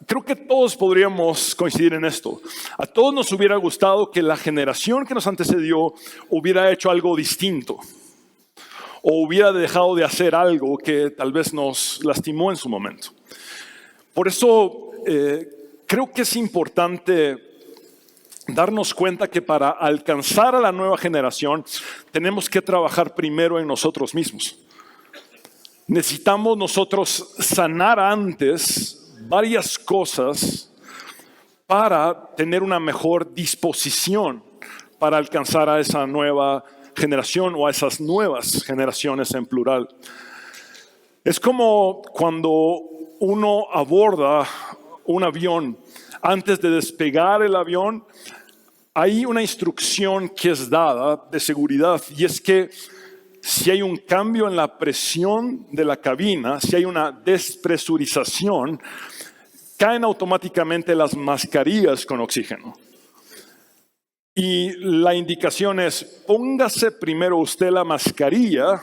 Creo que todos podríamos coincidir en esto. A todos nos hubiera gustado que la generación que nos antecedió hubiera hecho algo distinto o hubiera dejado de hacer algo que tal vez nos lastimó en su momento. Por eso creo que es importante darnos cuenta que para alcanzar a la nueva generación tenemos que trabajar primero en nosotros mismos. Necesitamos nosotros sanar antes varias cosas para tener una mejor disposición para alcanzar a esa nueva generación o a esas nuevas generaciones en plural. Es como cuando uno aborda un avión. Antes de despegar el avión, hay una instrucción que es dada de seguridad, y es que si hay un cambio en la presión de la cabina, si hay una despresurización, caen automáticamente las mascarillas con oxígeno. Y la indicación es: póngase primero usted la mascarilla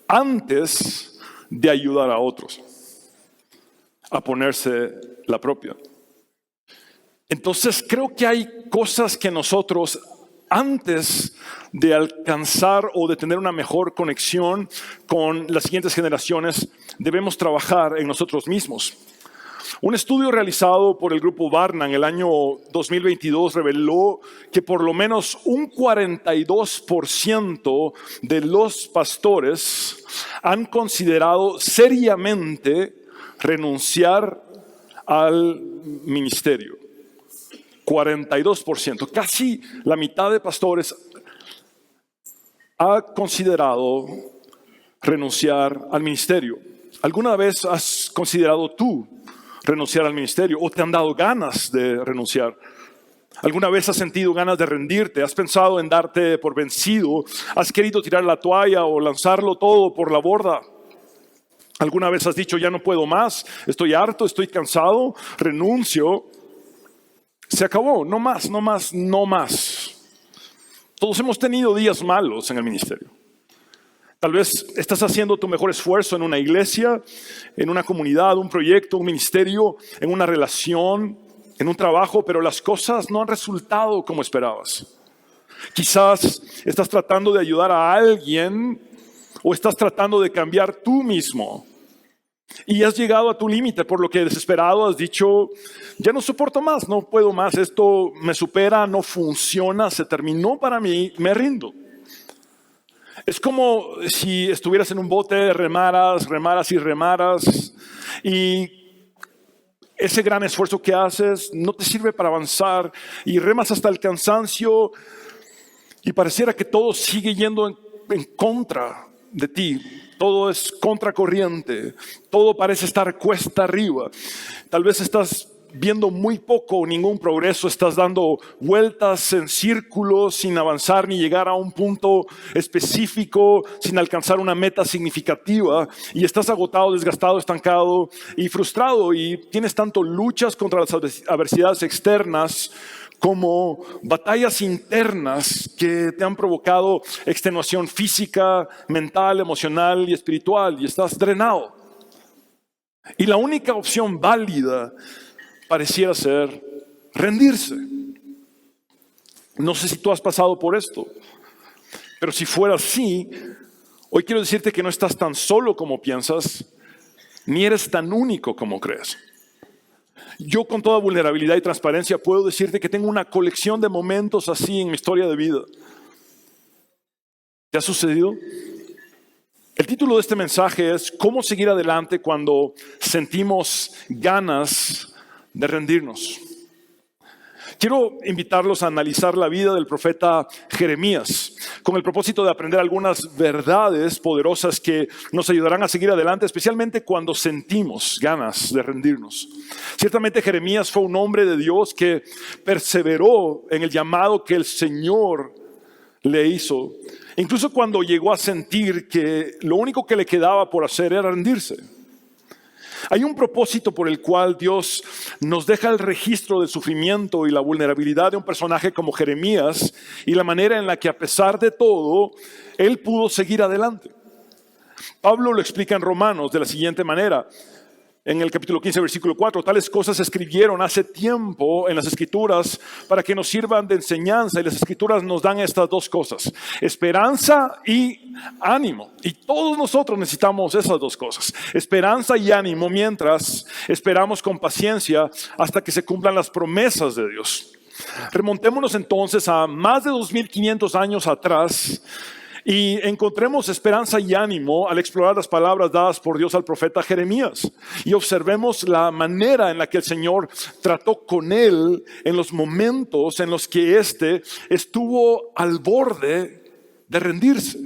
antes de ayudar a otros a ponerse la propia. Entonces creo que hay cosas que nosotros, antes de alcanzar o de tener una mejor conexión con las siguientes generaciones, debemos trabajar en nosotros mismos. Un estudio realizado por el grupo Barna en el año 2022 reveló que por lo menos un 42% de los pastores han considerado seriamente renunciar al ministerio. 42%, casi la mitad de pastores ha considerado renunciar al ministerio. ¿Alguna vez has considerado tú renunciar al ministerio o te han dado ganas de renunciar? ¿Alguna vez has sentido ganas de rendirte? ¿Has pensado en darte por vencido? ¿Has querido tirar la toalla o lanzarlo todo por la borda? ¿Alguna vez has dicho: ya no puedo más, estoy harto, estoy cansado, renuncio? Se acabó, no más, no más, no más. Todos hemos tenido días malos en el ministerio. Tal vez estás haciendo tu mejor esfuerzo en una iglesia, en una comunidad, un proyecto, un ministerio, en una relación, en un trabajo, pero las cosas no han resultado como esperabas. Quizás estás tratando de ayudar a alguien o estás tratando de cambiar tú mismo. Y has llegado a tu límite, por lo que desesperado has dicho: ya no soporto más, no puedo más, esto me supera, no funciona, se terminó para mí, me rindo. Es como si estuvieras en un bote, remaras y ese gran esfuerzo que haces no te sirve para avanzar y remas hasta el cansancio y pareciera que todo sigue yendo en contra de ti. Todo es contracorriente, todo parece estar cuesta arriba. Tal vez estás viendo muy poco o ningún progreso, estás dando vueltas en círculos sin avanzar ni llegar a un punto específico, sin alcanzar una meta significativa, y estás agotado, desgastado, estancado y frustrado, y tienes tanto luchas contra las adversidades externas como batallas internas que te han provocado extenuación física, mental, emocional y espiritual, y estás drenado. Y la única opción válida pareciera ser rendirse. No sé si tú has pasado por esto, pero si fuera así, hoy quiero decirte que no estás tan solo como piensas, ni eres tan único como crees. Yo, con toda vulnerabilidad y transparencia, puedo decirte que tengo una colección de momentos así en mi historia de vida. ¿Te ha sucedido? El título de este mensaje es: ¿cómo seguir adelante cuando sentimos ganas de rendirnos? Quiero invitarlos a analizar la vida del profeta Jeremías con el propósito de aprender algunas verdades poderosas que nos ayudarán a seguir adelante, especialmente cuando sentimos ganas de rendirnos. Ciertamente Jeremías fue un hombre de Dios que perseveró en el llamado que el Señor le hizo, incluso cuando llegó a sentir que lo único que le quedaba por hacer era rendirse. Hay un propósito por el cual Dios nos deja el registro del sufrimiento y la vulnerabilidad de un personaje como Jeremías y la manera en la que, a pesar de todo, él pudo seguir adelante. Pablo lo explica en Romanos de la siguiente manera: en el capítulo 15, versículo 4, tales cosas se escribieron hace tiempo en las Escrituras para que nos sirvan de enseñanza, y las Escrituras nos dan estas dos cosas, esperanza y ánimo. Y todos nosotros necesitamos esas dos cosas, esperanza y ánimo, mientras esperamos con paciencia hasta que se cumplan las promesas de Dios. Remontémonos entonces a más de 2500 años atrás y encontremos esperanza y ánimo al explorar las palabras dadas por Dios al profeta Jeremías. Y observemos la manera en la que el Señor trató con él en los momentos en los que éste estuvo al borde de rendirse.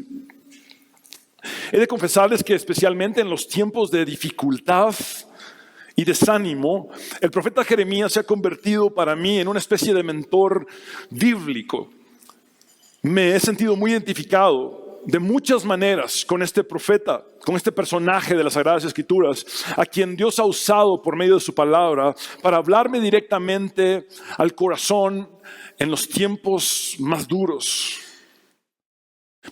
He de confesarles que especialmente en los tiempos de dificultad y desánimo, el profeta Jeremías se ha convertido para mí en una especie de mentor bíblico. Me he sentido muy identificado de muchas maneras con este profeta, con este personaje de las Sagradas Escrituras, a quien Dios ha usado por medio de su palabra para hablarme directamente al corazón en los tiempos más duros.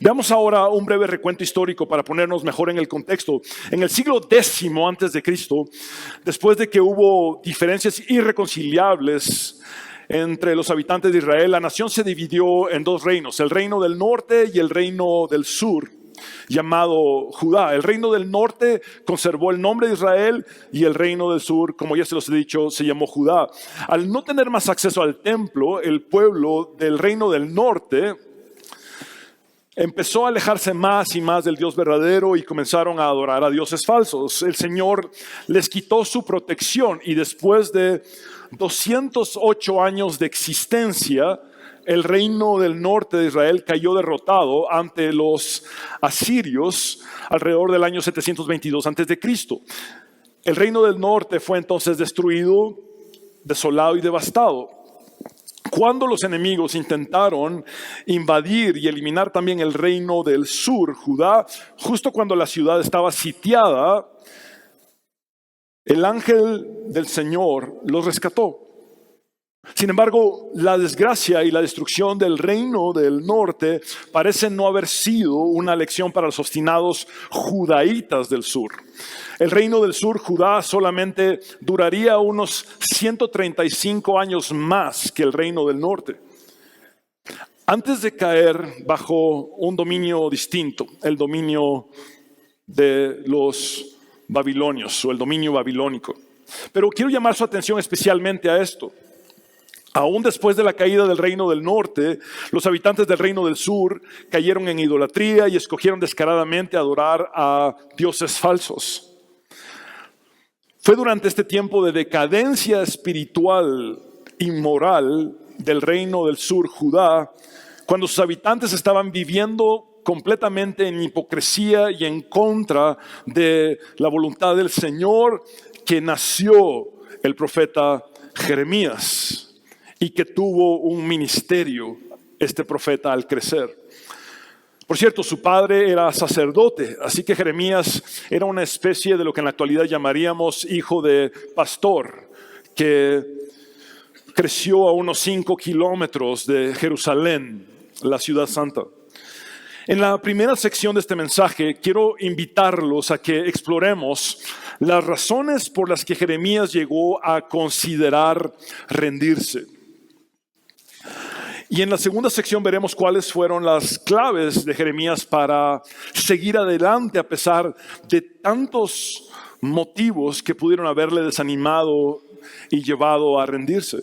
Veamos ahora un breve recuento histórico para ponernos mejor en el contexto. En el siglo X antes de Cristo, después de que hubo diferencias irreconciliables entre los habitantes de Israel, la nación se dividió en dos reinos, el reino del norte y el reino del sur, llamado Judá. El reino del norte conservó el nombre de Israel y el reino del sur, como ya se los he dicho, se llamó Judá. Al no tener más acceso al templo, el pueblo del reino del norte empezó a alejarse más y más del Dios verdadero y comenzaron a adorar a dioses falsos. El Señor les quitó su protección y después de 208 años de existencia, el reino del norte de Israel cayó derrotado ante los asirios alrededor del año 722 a.C. El reino del norte fue entonces destruido, desolado y devastado. Cuando los enemigos intentaron invadir y eliminar también el reino del sur, Judá, justo cuando la ciudad estaba sitiada, el ángel del Señor los rescató. Sin embargo, la desgracia y la destrucción del reino del norte parece no haber sido una lección para los obstinados judaítas del sur. El reino del sur, Judá, solamente duraría unos 135 años más que el reino del norte, antes de caer bajo un dominio distinto, el dominio de los babilonios o el dominio babilónico. Pero quiero llamar su atención especialmente a esto. Aún después de la caída del reino del norte, los habitantes del reino del sur cayeron en idolatría y escogieron descaradamente adorar a dioses falsos. Fue durante este tiempo de decadencia espiritual y moral del reino del sur, Judá, cuando sus habitantes estaban viviendo completamente en hipocresía y en contra de la voluntad del Señor, que nació el profeta Jeremías y que tuvo un ministerio este profeta al crecer. Por cierto, su padre era sacerdote, así que Jeremías era una especie de lo que en la actualidad llamaríamos hijo de pastor, que creció a unos 5 kilómetros de Jerusalén, la ciudad santa. En la primera sección de este mensaje quiero invitarlos a que exploremos las razones por las que Jeremías llegó a considerar rendirse. Y en la segunda sección veremos cuáles fueron las claves de Jeremías para seguir adelante a pesar de tantos motivos que pudieron haberle desanimado y llevado a rendirse.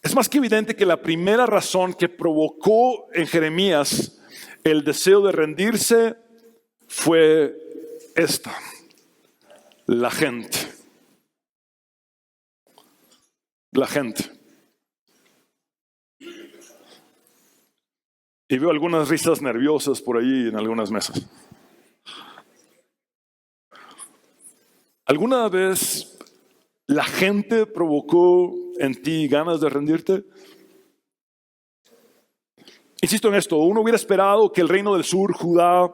Es más que evidente que la primera razón que provocó en Jeremías el deseo de rendirse fue esta: la gente. La gente. Y veo algunas risas nerviosas por ahí en algunas mesas. ¿Alguna vez la gente provocó en ti ganas de rendirte? Insisto en esto, uno hubiera esperado que el reino del sur, Judá,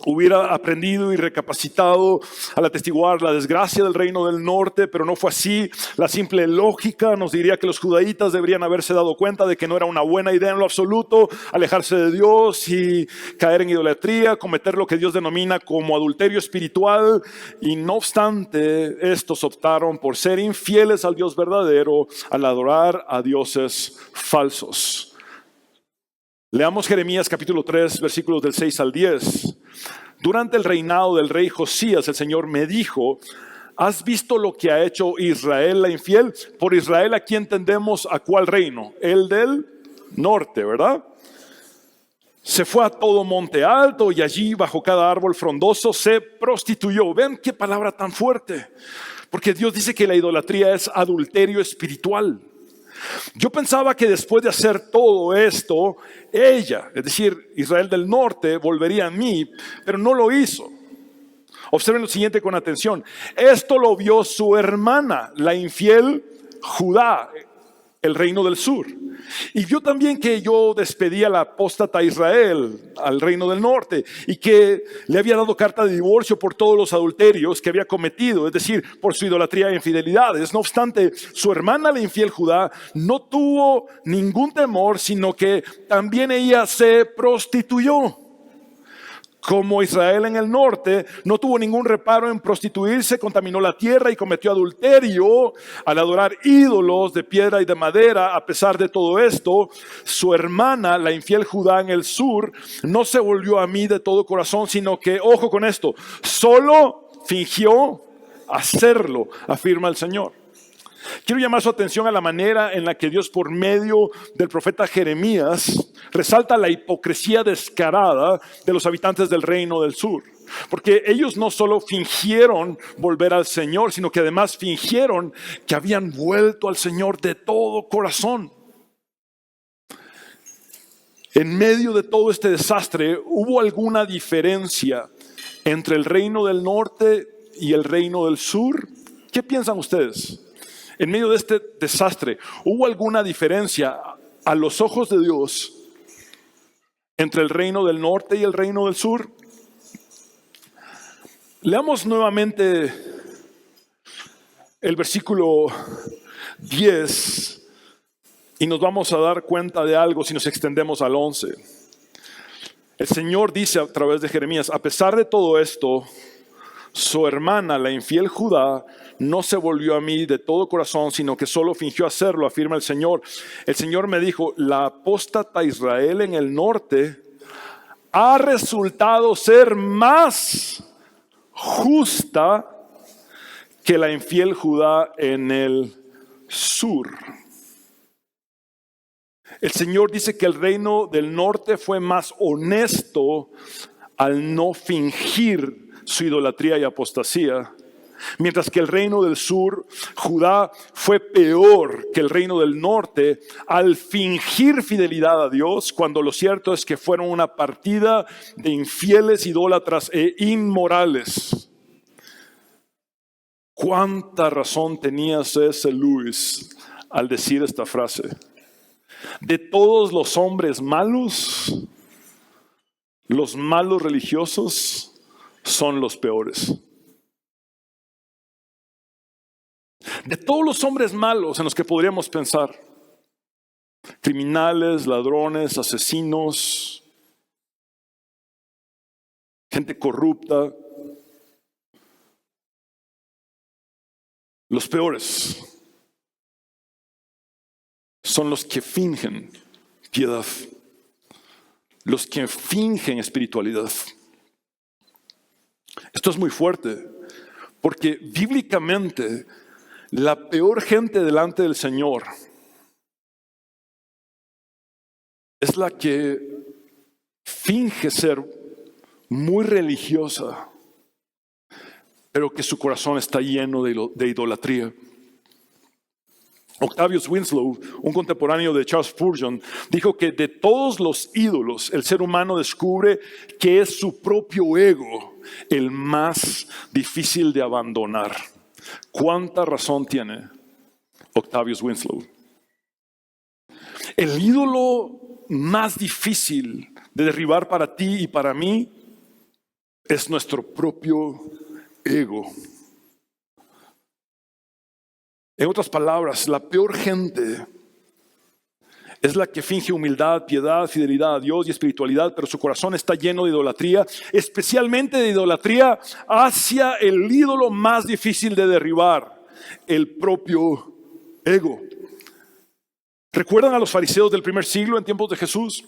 hubiera aprendido y recapacitado al atestiguar la desgracia del reino del norte, pero no fue así. La simple lógica nos diría que los judaítas deberían haberse dado cuenta de que no era una buena idea en lo absoluto alejarse de Dios y caer en idolatría, cometer lo que Dios denomina como adulterio espiritual, y no obstante, estos optaron por ser infieles al Dios verdadero al adorar a dioses falsos. Leamos Jeremías capítulo 3, versículos del 6 al 10. Durante el reinado del rey Josías, el Señor me dijo: ¿has visto lo que ha hecho Israel la infiel? Por Israel aquí entendemos a cuál reino, el del norte, ¿verdad? Se fue a todo monte alto y allí bajo cada árbol frondoso se prostituyó. Ven qué palabra tan fuerte, porque Dios dice que la idolatría es adulterio espiritual. Yo pensaba que después de hacer todo esto, ella, es decir, Israel del norte, volvería a mí, pero no lo hizo. Observen lo siguiente con atención. Esto lo vio su hermana, la infiel Judá, el reino del sur. Y vio también que yo despedí a la apóstata Israel, al reino del norte, y que le había dado carta de divorcio por todos los adulterios que había cometido, es decir, por su idolatría e infidelidades. No obstante, su hermana, la infiel Judá, no tuvo ningún temor, sino que también ella se prostituyó. Como Israel en el norte no tuvo ningún reparo en prostituirse, contaminó la tierra y cometió adulterio al adorar ídolos de piedra y de madera. A pesar de todo esto, su hermana, la infiel Judá en el sur, no se volvió a mí de todo corazón, sino que, ojo con esto, solo fingió hacerlo, afirma el Señor. Quiero llamar su atención a la manera en la que Dios, por medio del profeta Jeremías, resalta la hipocresía descarada de los habitantes del reino del sur. Porque ellos no solo fingieron volver al Señor, sino que además fingieron que habían vuelto al Señor de todo corazón. En medio de todo este desastre, ¿hubo alguna diferencia entre el reino del norte y el reino del sur? ¿Qué piensan ustedes? En medio de este desastre, ¿hubo alguna diferencia a los ojos de Dios entre el reino del norte y el reino del sur? Leamos nuevamente el versículo 10 y nos vamos a dar cuenta de algo si nos extendemos al 11. El Señor dice a través de Jeremías: a pesar de todo esto, su hermana, la infiel Judá, no se volvió a mí de todo corazón, sino que solo fingió hacerlo, afirma el Señor. El Señor me dijo: la apóstata Israel en el norte ha resultado ser más justa que la infiel Judá en el sur. El Señor dice que el reino del norte fue más honesto al no fingir su idolatría y apostasía, mientras que el reino del sur, Judá, fue peor que el reino del norte al fingir fidelidad a Dios, cuando lo cierto es que fueron una partida de infieles, idólatras e inmorales. ¿Cuánta razón tenía C.S. Lewis al decir esta frase? De todos los hombres malos, los malos religiosos son los peores. De todos los hombres malos en los que podríamos pensar, criminales, ladrones, asesinos, gente corrupta, los peores son los que fingen piedad, los que fingen espiritualidad. Esto es muy fuerte, porque bíblicamente la peor gente delante del Señor es la que finge ser muy religiosa, pero que su corazón está lleno de idolatría. Octavius Winslow, un contemporáneo de Charles Spurgeon, dijo que de todos los ídolos, el ser humano descubre que es su propio ego el más difícil de abandonar. ¿Cuánta razón tiene Octavius Winslow? El ídolo más difícil de derribar para ti y para mí es nuestro propio ego. En otras palabras, la peor gente es la que finge humildad, piedad, fidelidad a Dios y espiritualidad, pero su corazón está lleno de idolatría, especialmente de idolatría hacia el ídolo más difícil de derribar, el propio ego. ¿Recuerdan a los fariseos del primer siglo en tiempos de Jesús?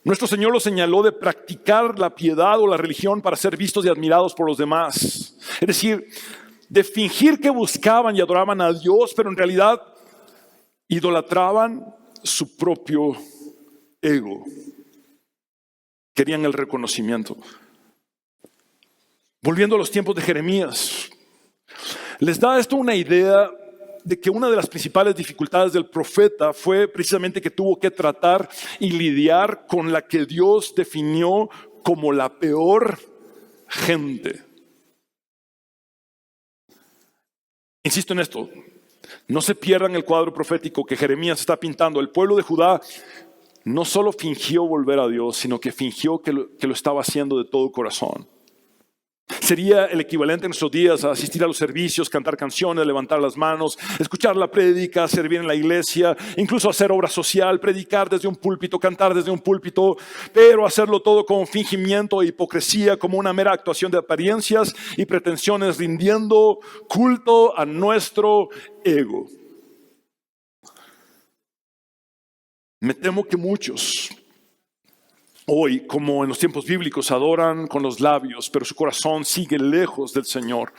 Nuestro Señor los señaló de practicar la piedad o la religión para ser vistos y admirados por los demás. Es decir, de fingir que buscaban y adoraban a Dios, pero en realidad idolatraban su propio ego. Querían el reconocimiento. Volviendo a los tiempos de Jeremías, les da esto una idea de que una de las principales dificultades del profeta fue precisamente que tuvo que tratar y lidiar con la que Dios definió como la peor gente. Insisto en esto, no se pierdan el cuadro profético que Jeremías está pintando. El pueblo de Judá no solo fingió volver a Dios, sino que fingió que lo estaba haciendo de todo corazón. Sería el equivalente en nuestros días a asistir a los servicios, cantar canciones, levantar las manos, escuchar la prédica, servir en la iglesia, incluso hacer obra social, predicar desde un púlpito, cantar desde un púlpito, pero hacerlo todo con fingimiento e hipocresía, como una mera actuación de apariencias y pretensiones, rindiendo culto a nuestro ego. Me temo que muchos hoy, como en los tiempos bíblicos, adoran con los labios, pero su corazón sigue lejos del Señor.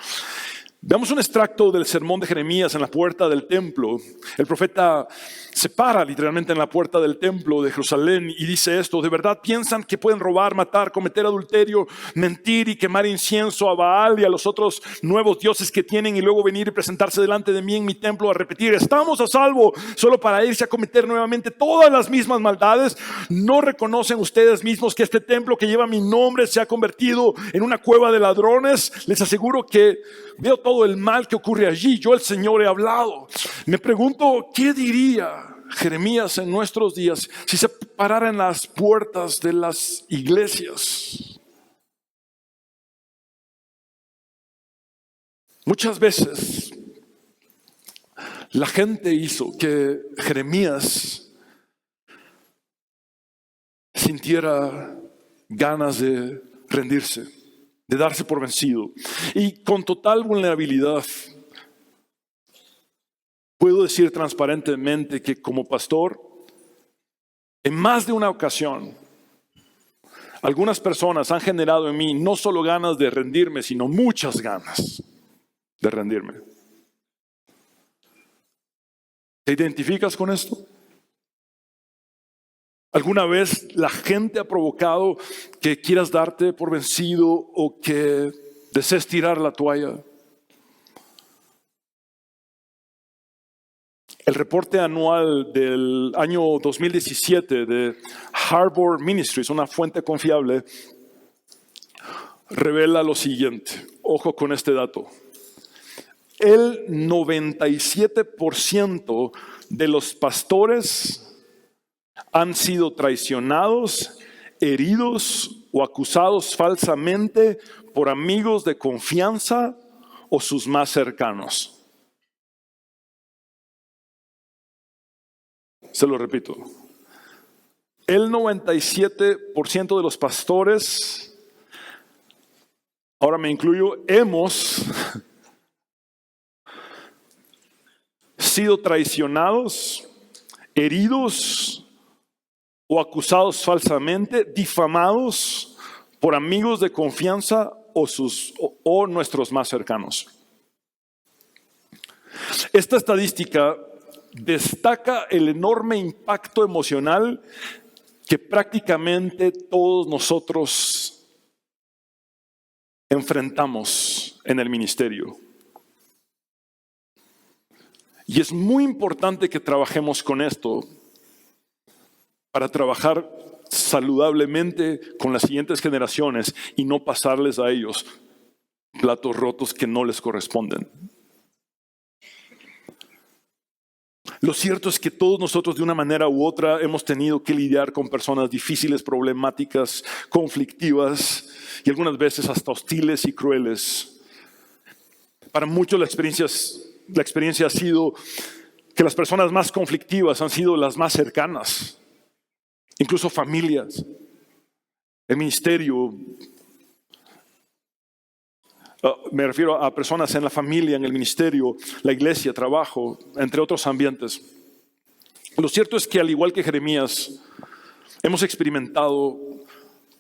Veamos un extracto del sermón de Jeremías en la puerta del templo. El profeta se para literalmente en la puerta del templo de Jerusalén y dice esto: ¿de verdad piensan que pueden robar, matar, cometer adulterio, mentir y quemar incienso a Baal y a los otros nuevos dioses que tienen y luego venir y presentarse delante de mí en mi templo a repetir, estamos a salvo, solo para irse a cometer nuevamente todas las mismas maldades? ¿No reconocen ustedes mismos que este templo que lleva mi nombre se ha convertido en una cueva de ladrones? Les aseguro que veo todo el mal que ocurre allí. Yo, el Señor, he hablado. Me pregunto, ¿qué diría Jeremías en nuestros días si se parara en las puertas de las iglesias? Muchas veces la gente hizo que Jeremías sintiera ganas de rendirse, de darse por vencido. Y con total vulnerabilidad puedo decir transparentemente que como pastor, en más de una ocasión, algunas personas han generado en mí no solo ganas de rendirme, sino muchas ganas de rendirme. ¿Te identificas con esto? ¿Alguna vez la gente ha provocado que quieras darte por vencido o que desees tirar la toalla? El reporte anual del año 2017 de Harbor Ministries, una fuente confiable, revela lo siguiente. Ojo con este dato. El 97% de los pastores han sido traicionados, heridos o acusados falsamente por amigos de confianza o sus más cercanos. Se lo repito. El 97% de los pastores, ahora me incluyo, hemos sido traicionados, heridos o acusados falsamente, difamados por amigos de confianza o nuestros más cercanos. Esta estadística destaca el enorme impacto emocional que prácticamente todos nosotros enfrentamos en el ministerio. Y es muy importante que trabajemos con esto para trabajar saludablemente con las siguientes generaciones y no pasarles a ellos platos rotos que no les corresponden. Lo cierto es que todos nosotros de una manera u otra hemos tenido que lidiar con personas difíciles, problemáticas, conflictivas y algunas veces hasta hostiles y crueles. Para muchos la experiencia ha sido que las personas más conflictivas han sido las más cercanas, incluso familias, el ministerio. Me refiero a personas en la familia, en el ministerio, la iglesia, trabajo, entre otros ambientes. Lo cierto es que al igual que Jeremías, hemos experimentado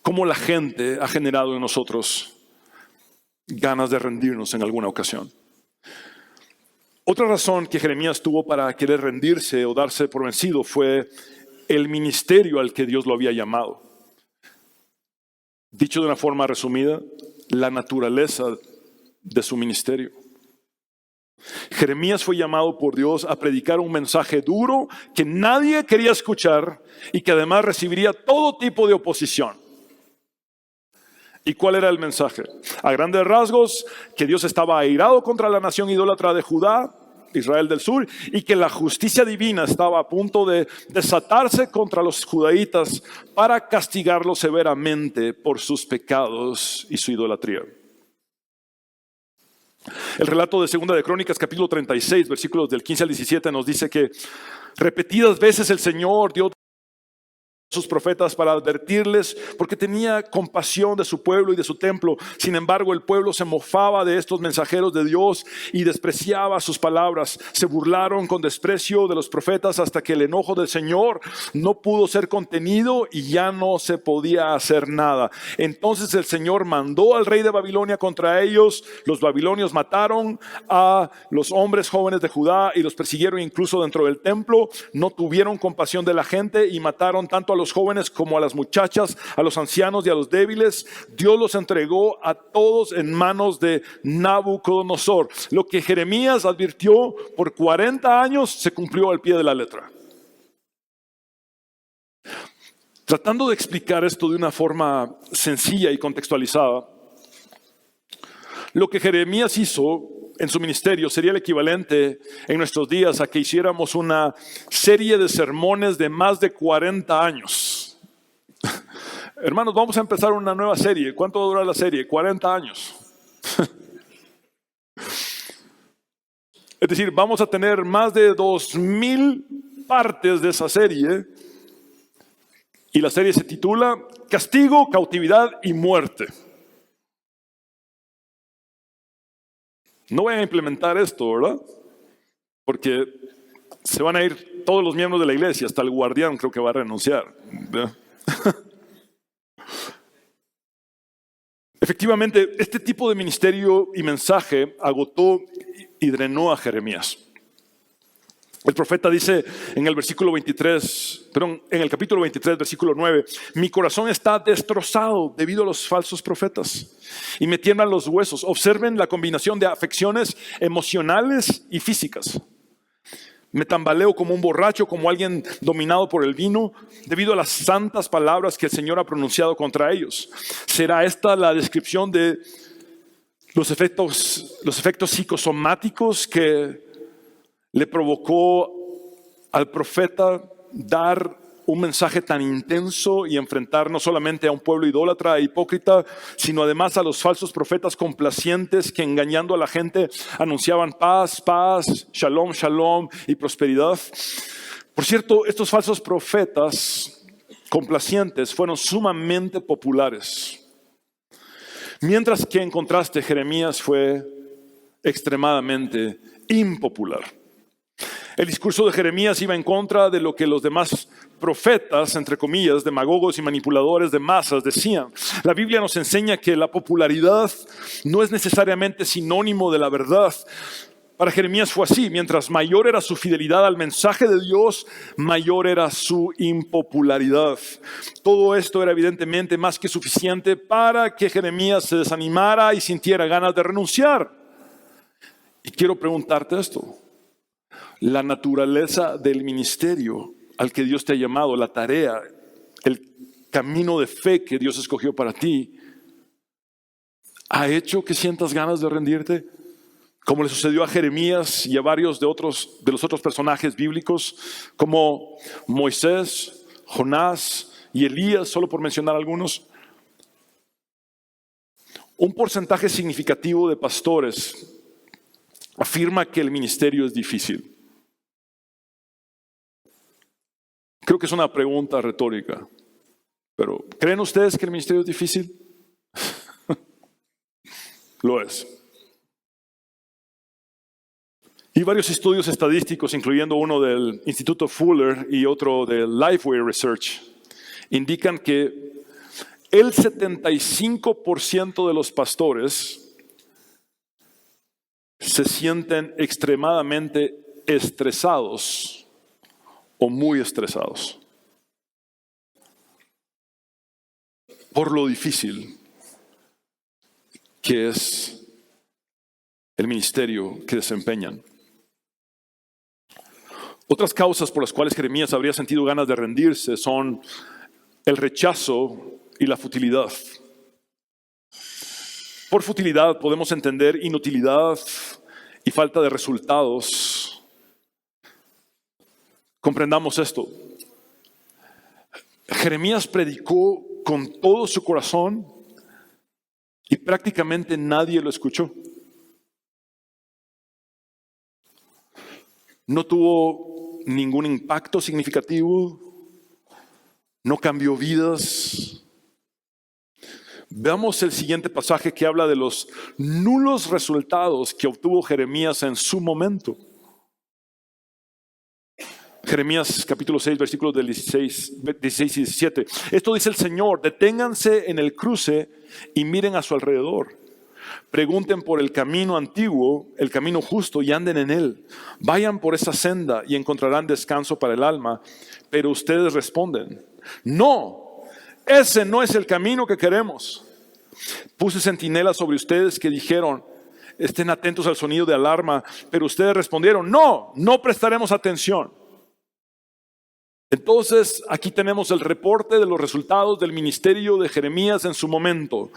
cómo la gente ha generado en nosotros ganas de rendirnos en alguna ocasión. Otra razón que Jeremías tuvo para querer rendirse o darse por vencido fue el ministerio al que Dios lo había llamado. Dicho de una forma resumida, la naturaleza de su ministerio. Jeremías fue llamado por Dios a predicar un mensaje duro que nadie quería escuchar y que además recibiría todo tipo de oposición. ¿Y cuál era el mensaje? A grandes rasgos, que Dios estaba airado contra la nación idólatra de Judá, Israel del sur, y que la justicia divina estaba a punto de desatarse contra los judaítas para castigarlos severamente por sus pecados y su idolatría. El relato de Segunda de Crónicas, capítulo 36, versículos del 15 al 17, nos dice que repetidas veces el Señor dio sus profetas para advertirles, porque tenía compasión de su pueblo y de su templo. Sin embargo, el pueblo se mofaba de estos mensajeros de Dios y despreciaba sus palabras. Se burlaron con desprecio de los profetas hasta que el enojo del Señor no pudo ser contenido y ya no se podía hacer nada. Entonces el Señor mandó al rey de Babilonia contra ellos. Los babilonios mataron a los hombres jóvenes de Judá y los persiguieron incluso dentro del templo. No tuvieron compasión de la gente y mataron tanto a los jóvenes como a las muchachas, a los ancianos y a los débiles. Dios los entregó a todos en manos de Nabucodonosor. Lo que Jeremías advirtió por 40 años se cumplió al pie de la letra. Tratando de explicar esto de una forma sencilla y contextualizada, lo que Jeremías hizo en su ministerio sería el equivalente en nuestros días a que hiciéramos una serie de sermones de más de 40 años. Hermanos, vamos a empezar una nueva serie. ¿Cuánto va a durar la serie? 40 años. Es decir, vamos a tener más de 2000 partes de esa serie. Y la serie se titula Castigo, Cautividad y Muerte. No vayan a implementar esto, ¿verdad? Porque se van a ir todos los miembros de la iglesia, hasta el guardián creo que va a renunciar. Efectivamente, este tipo de ministerio y mensaje agotó y drenó a Jeremías. El profeta dice en el capítulo 23, versículo 9, mi corazón está destrozado debido a los falsos profetas y me tiemblan los huesos. Observen la combinación de afecciones emocionales y físicas. Me tambaleo como un borracho, como alguien dominado por el vino, debido a las santas palabras que el Señor ha pronunciado contra ellos. ¿Será esta la descripción de los efectos psicosomáticos que le provocó al profeta dar un mensaje tan intenso y enfrentar no solamente a un pueblo idólatra e hipócrita, sino además a los falsos profetas complacientes que, engañando a la gente, anunciaban paz, paz, shalom, shalom y prosperidad? Por cierto, estos falsos profetas complacientes fueron sumamente populares, mientras que en contraste Jeremías fue extremadamente impopular. El discurso de Jeremías iba en contra de lo que los demás profetas, entre comillas, demagogos y manipuladores de masas decían. La Biblia nos enseña que la popularidad no es necesariamente sinónimo de la verdad. Para Jeremías fue así. Mientras mayor era su fidelidad al mensaje de Dios, mayor era su impopularidad. Todo esto era evidentemente más que suficiente para que Jeremías se desanimara y sintiera ganas de renunciar. Y quiero preguntarte esto. La naturaleza del ministerio al que Dios te ha llamado, la tarea, el camino de fe que Dios escogió para ti, ¿ha hecho que sientas ganas de rendirte? como le sucedió a Jeremías y a varios de los otros personajes bíblicos, como Moisés, Jonás y Elías, solo por mencionar algunos. Un porcentaje significativo de pastores afirma que el ministerio es difícil. Creo que es una pregunta retórica, pero ¿creen ustedes que el ministerio es difícil? Lo es. Y varios estudios estadísticos, incluyendo uno del Instituto Fuller y otro del Lifeway Research, indican que el 75% de los pastores se sienten extremadamente estresados o muy estresados por lo difícil que es el ministerio que desempeñan. Otras causas por las cuales Jeremías habría sentido ganas de rendirse son el rechazo y la futilidad. Por futilidad podemos entender inutilidad y falta de resultados. Comprendamos esto. Jeremías predicó con todo su corazón y prácticamente nadie lo escuchó. No tuvo ningún impacto significativo, no cambió vidas. Veamos el siguiente pasaje que habla de los nulos resultados que obtuvo Jeremías en su momento. Jeremías capítulo 6, versículos del 16 y 17. Esto dice el Señor: deténganse en el cruce y miren a su alrededor. Pregunten por el camino antiguo, el camino justo, y anden en él. Vayan por esa senda y encontrarán descanso para el alma. Pero ustedes responden: no, ese no es el camino que queremos. Puse centinelas sobre ustedes que dijeron: estén atentos al sonido de alarma. Pero ustedes respondieron: no, no prestaremos atención. Entonces, aquí tenemos el reporte de los resultados del ministerio de Jeremías en su momento.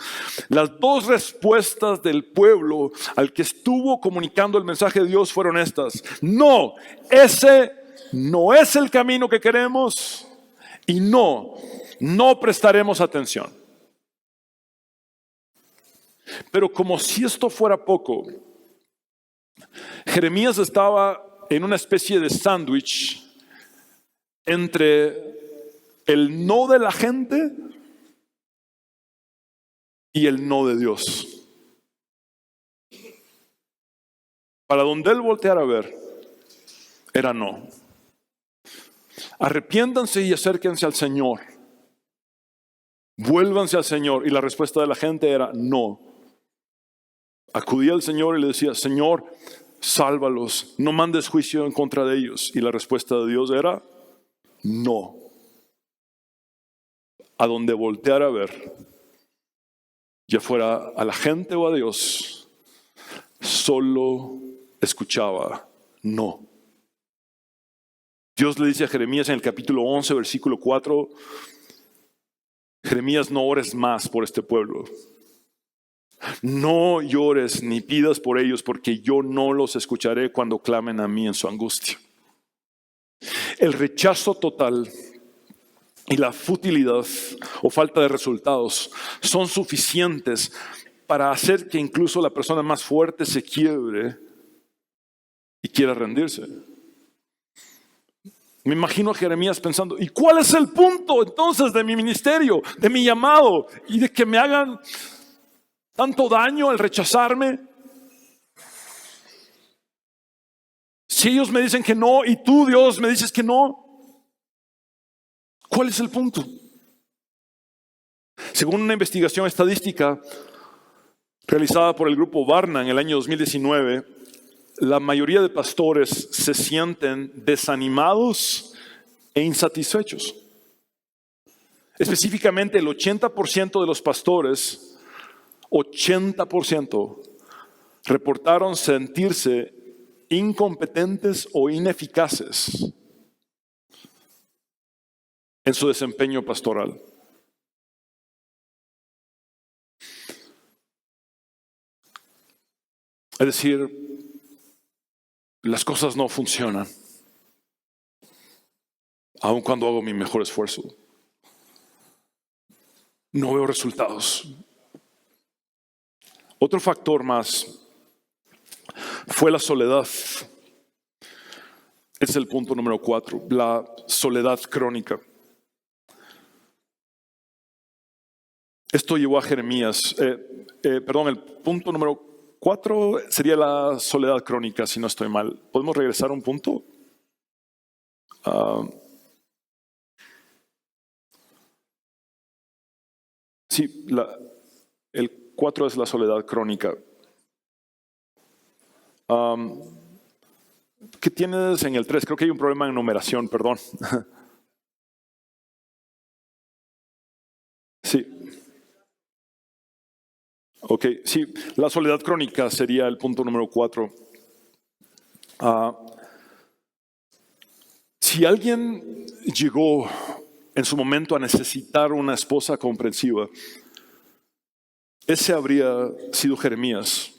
Las dos respuestas del pueblo al que estuvo comunicando el mensaje de Dios fueron estas: no, ese no es el camino que queremos, y no prestaremos atención. Pero como si esto fuera poco, Jeremías estaba en una especie de sándwich entre el no de la gente y el no de Dios. Para donde él volteara a ver, era no. Arrepiéntanse y acérquense al Señor. Vuélvanse al Señor. Y la respuesta de la gente era no. Acudía al Señor y le decía: Señor, sálvalos, no mandes juicio en contra de ellos. Y la respuesta de Dios era no. A donde volteara a ver, ya fuera a la gente o a Dios, solo escuchaba no. Dios le dice a Jeremías en el capítulo 11, versículo 4: Jeremías, no ores más por este pueblo. No llores ni pidas por ellos, porque yo no los escucharé cuando clamen a mí en su angustia. El rechazo total y la futilidad o falta de resultados son suficientes para hacer que incluso la persona más fuerte se quiebre y quiera rendirse. Me imagino a Jeremías pensando: ¿y cuál es el punto entonces de mi ministerio, de mi llamado, y de que me hagan tanto daño al rechazarme? Si ellos me dicen que no y tú, Dios, me dices que no, ¿cuál es el punto? Según una investigación estadística realizada por el grupo Barna en el año 2019, la mayoría de pastores se sienten desanimados e insatisfechos. Específicamente, el 80% de los pastores, 80%, reportaron sentirse incompetentes o ineficaces en su desempeño pastoral. Es decir, las cosas no funcionan, aun cuando hago mi mejor esfuerzo. No veo resultados. Otro factor más fue la soledad. Es el punto número 4, la soledad crónica. Esto llevó a Jeremías, el punto número 4 sería la soledad crónica, si no estoy mal. ¿Podemos regresar a un punto? Sí, el 4 es la soledad crónica. ¿Qué tienes en el 3? Creo que hay un problema en numeración, perdón. Sí. Ok, sí, la soledad crónica sería el punto número 4. Si alguien llegó en su momento a necesitar una esposa comprensiva, ese habría sido Jeremías.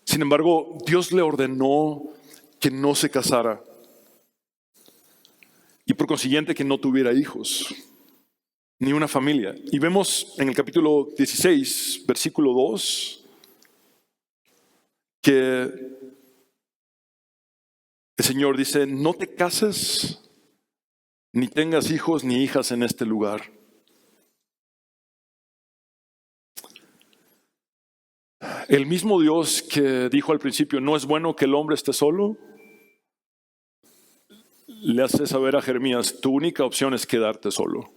Sin embargo, Dios le ordenó que no se casara y por consiguiente que no tuviera hijos ni una familia. Y vemos en el capítulo 16, versículo 2, que el Señor dice: no te cases ni tengas hijos ni hijas en este lugar. El mismo Dios que dijo al principio: no es bueno que el hombre esté solo, le hace saber a Jeremías: tu única opción es quedarte solo,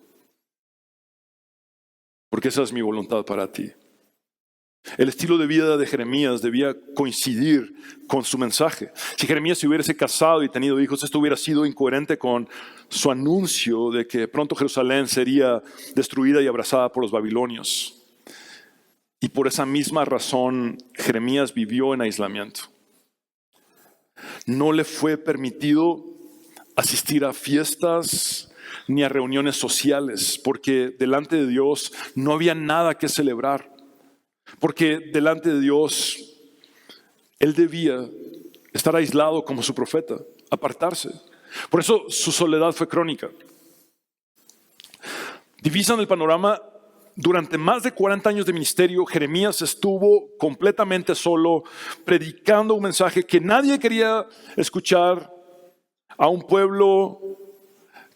porque esa es mi voluntad para ti. El estilo de vida de Jeremías debía coincidir con su mensaje. Si Jeremías se hubiese casado y tenido hijos, esto hubiera sido incoherente con su anuncio de que pronto Jerusalén sería destruida y abrazada por los babilonios. Y por esa misma razón, Jeremías vivió en aislamiento. No le fue permitido asistir a fiestas ni a reuniones sociales, porque delante de Dios no había nada que celebrar. Porque delante de Dios, él debía estar aislado como su profeta, apartarse. Por eso su soledad fue crónica. Divisan el panorama. Durante más de 40 años de ministerio, Jeremías estuvo completamente solo, predicando un mensaje que nadie quería escuchar, a un pueblo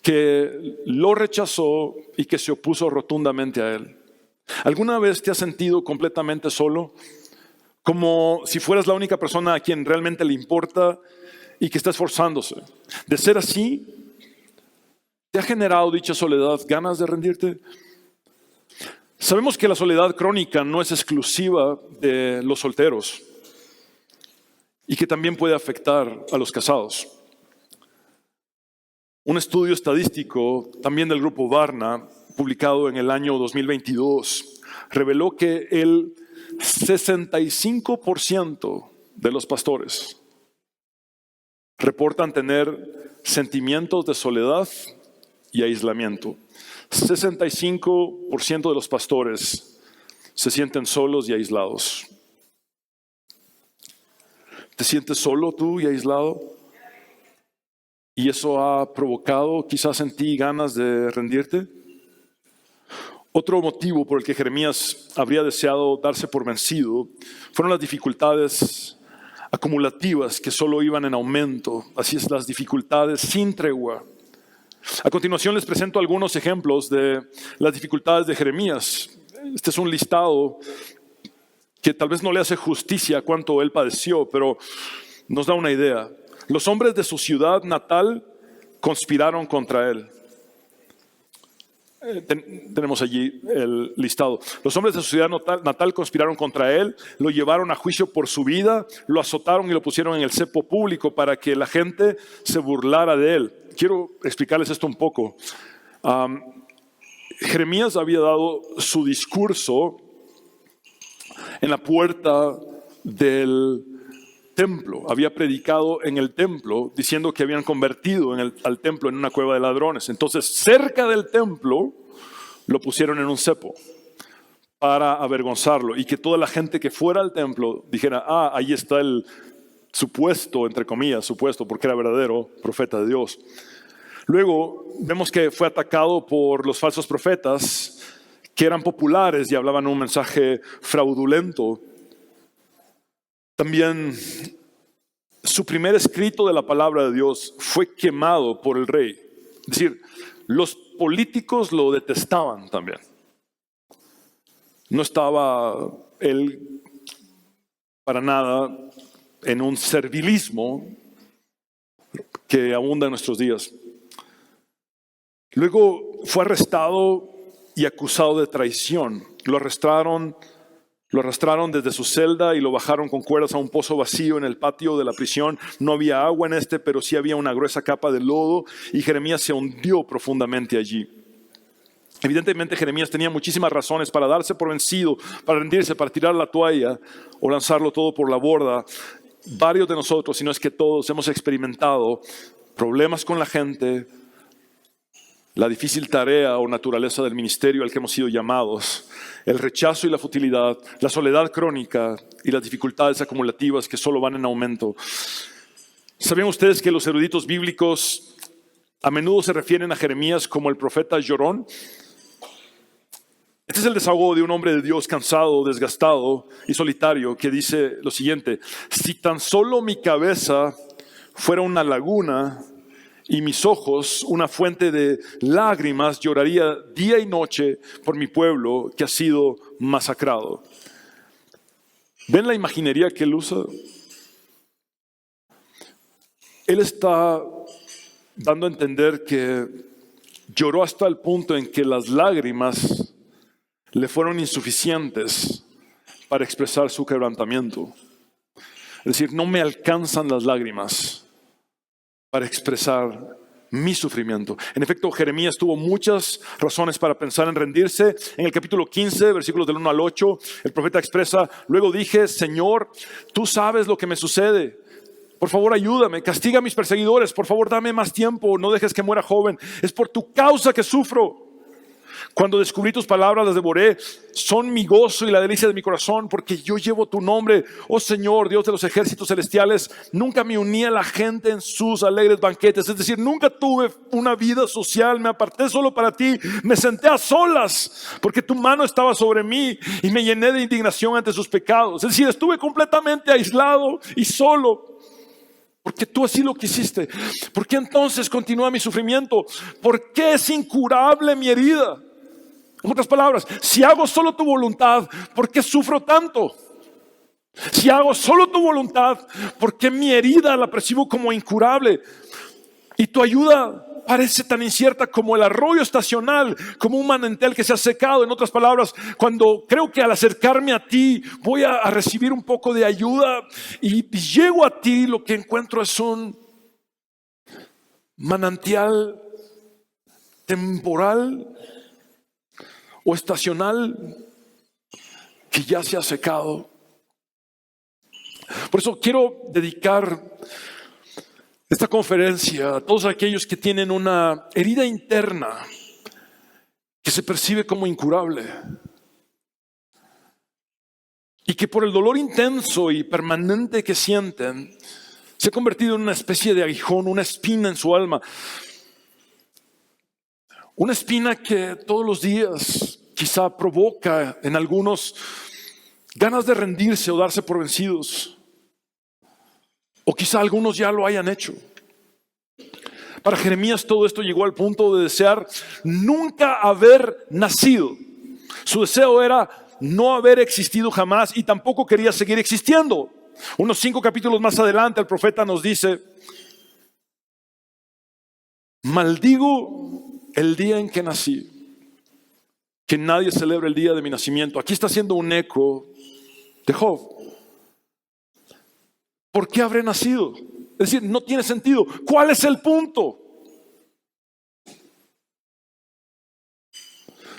que lo rechazó y que se opuso rotundamente a él. ¿Alguna vez te has sentido completamente solo? Como si fueras la única persona a quien realmente le importa y que está esforzándose. De ser así, ¿te ha generado dicha soledad ganas de rendirte? Sabemos que la soledad crónica no es exclusiva de los solteros y que también puede afectar a los casados. Un estudio estadístico, también del grupo Barna, publicado en el año 2022, reveló que el 65% de los pastores reportan tener sentimientos de soledad y aislamiento. 65% de los pastores se sienten solos y aislados. ¿Te sientes solo tú y aislado? ¿Y eso ha provocado quizás en ti ganas de rendirte? Otro motivo por el que Jeremías habría deseado darse por vencido fueron las dificultades acumulativas que solo iban en aumento. Así es, las dificultades sin tregua. A continuación les presento algunos ejemplos de las dificultades de Jeremías. Este es un listado que tal vez no le hace justicia a cuánto él padeció, pero nos da una idea. Los hombres de su ciudad natal conspiraron contra él. Tenemos allí el listado. Los hombres de su ciudad natal conspiraron contra él, lo llevaron a juicio por su vida, lo azotaron y lo pusieron en el cepo público para que la gente se burlara de él. Quiero explicarles esto un poco. Jeremías había dado su discurso en la puerta del templo. Había predicado en el templo diciendo que habían convertido al templo en una cueva de ladrones. Entonces, cerca del templo lo pusieron en un cepo para avergonzarlo y que toda la gente que fuera al templo dijera: ahí está el supuesto, entre comillas, supuesto, porque era verdadero profeta de Dios. Luego vemos que fue atacado por los falsos profetas que eran populares y hablaban un mensaje fraudulento. También su primer escrito de la palabra de Dios fue quemado por el rey. Es decir, los políticos lo detestaban también. No estaba él para nada en un servilismo que abunda en nuestros días. Luego fue arrestado y acusado de traición. Lo arrastraron desde su celda y lo bajaron con cuerdas a un pozo vacío en el patio de la prisión. No había agua en este, pero sí había una gruesa capa de lodo y Jeremías se hundió profundamente allí. Evidentemente Jeremías tenía muchísimas razones para darse por vencido, para rendirse, para tirar la toalla o lanzarlo todo por la borda. Varios de nosotros, si no es que todos, hemos experimentado problemas con la gente, la difícil tarea o naturaleza del ministerio al que hemos sido llamados, el rechazo y la futilidad, la soledad crónica y las dificultades acumulativas que solo van en aumento. ¿Sabían ustedes que los eruditos bíblicos a menudo se refieren a Jeremías como el profeta llorón? Este es el desahogo de un hombre de Dios cansado, desgastado y solitario que dice lo siguiente: si tan solo mi cabeza fuera una laguna y mis ojos una fuente de lágrimas, lloraría día y noche por mi pueblo que ha sido masacrado. ¿Ven la imaginería que él usa? Él está dando a entender que lloró hasta el punto en que las lágrimas le fueron insuficientes para expresar su quebrantamiento. Es decir, no me alcanzan las lágrimas para expresar mi sufrimiento. En efecto, Jeremías tuvo muchas razones para pensar en rendirse. En el capítulo 15, versículos del 1 al 8, el profeta expresa: luego dije, Señor, tú sabes lo que me sucede. Por favor, ayúdame, castiga a mis perseguidores. Por favor, dame más tiempo, no dejes que muera joven. Es por tu causa que sufro. Cuando descubrí tus palabras, las devoré. Son mi gozo y la delicia de mi corazón, porque yo llevo tu nombre. Oh Señor, Dios de los ejércitos celestiales. Nunca me uní a la gente en sus alegres banquetes. Es decir, nunca tuve una vida social. Me aparté solo para ti. Me senté a solas, porque tu mano estaba sobre mí y me llené de indignación ante sus pecados. Es decir, estuve completamente aislado y solo, porque tú así lo quisiste. ¿Por qué entonces continúa mi sufrimiento? ¿Por qué es incurable mi herida? En otras palabras, si hago solo tu voluntad, ¿por qué sufro tanto? Si hago solo tu voluntad, ¿por qué mi herida la percibo como incurable? Y tu ayuda parece tan incierta como el arroyo estacional, como un manantial que se ha secado. En otras palabras, cuando creo que al acercarme a ti voy a recibir un poco de ayuda y llego a ti, lo que encuentro es un manantial temporal o estacional que ya se ha secado. Por eso quiero dedicar esta conferencia a todos aquellos que tienen una herida interna que se percibe como incurable y que por el dolor intenso y permanente que sienten se ha convertido en una especie de aguijón, una espina en su alma. Una espina que todos los días quizá provoca en algunos ganas de rendirse o darse por vencidos. O quizá algunos ya lo hayan hecho. Para Jeremías todo esto llegó al punto de desear nunca haber nacido. Su deseo era no haber existido jamás y tampoco quería seguir existiendo. Unos 5 capítulos más adelante el profeta nos dice: maldigo el día en que nací, que nadie celebre el día de mi nacimiento. Aquí está haciendo un eco de Job. ¿Por qué habré nacido? Es decir, no tiene sentido. ¿Cuál es el punto?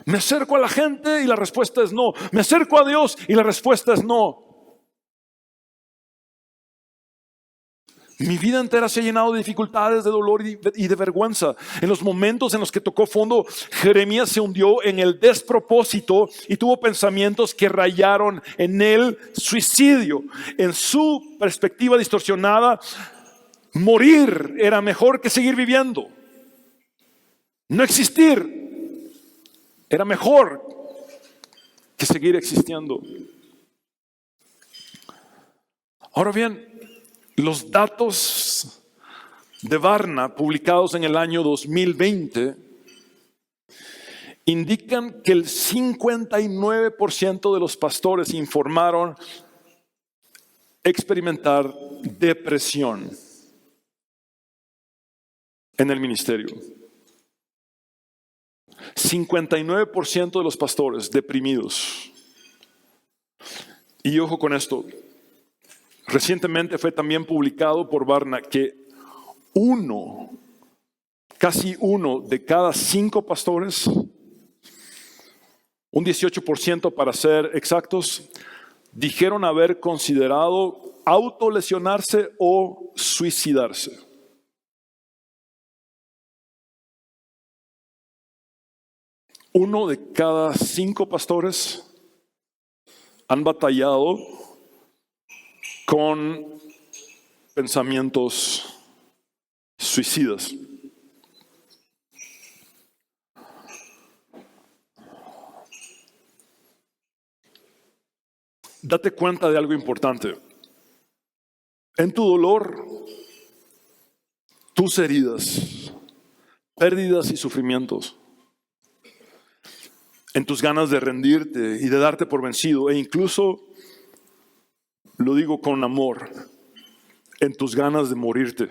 Me acerco a la gente y la respuesta es no. Me acerco a Dios y la respuesta es no. Mi vida entera se ha llenado de dificultades, de dolor y de vergüenza. En los momentos en los que tocó fondo, Jeremías se hundió en el despropósito y tuvo pensamientos que rayaron en el suicidio. En su perspectiva distorsionada, morir era mejor que seguir viviendo. No existir era mejor que seguir existiendo. Ahora bien, los datos de Barna publicados en el año 2020 indican que el 59% de los pastores informaron experimentar depresión en el ministerio. 59% de los pastores deprimidos. Y ojo con esto. Recientemente fue también publicado por Barna que casi uno de cada 5 pastores, un 18% para ser exactos, dijeron haber considerado autolesionarse o suicidarse. Uno de cada 5 pastores han batallado con pensamientos suicidas. Date cuenta de algo importante. En tu dolor, tus heridas, pérdidas y sufrimientos, en tus ganas de rendirte y de darte por vencido, e incluso, lo digo con amor, en tus ganas de morirte.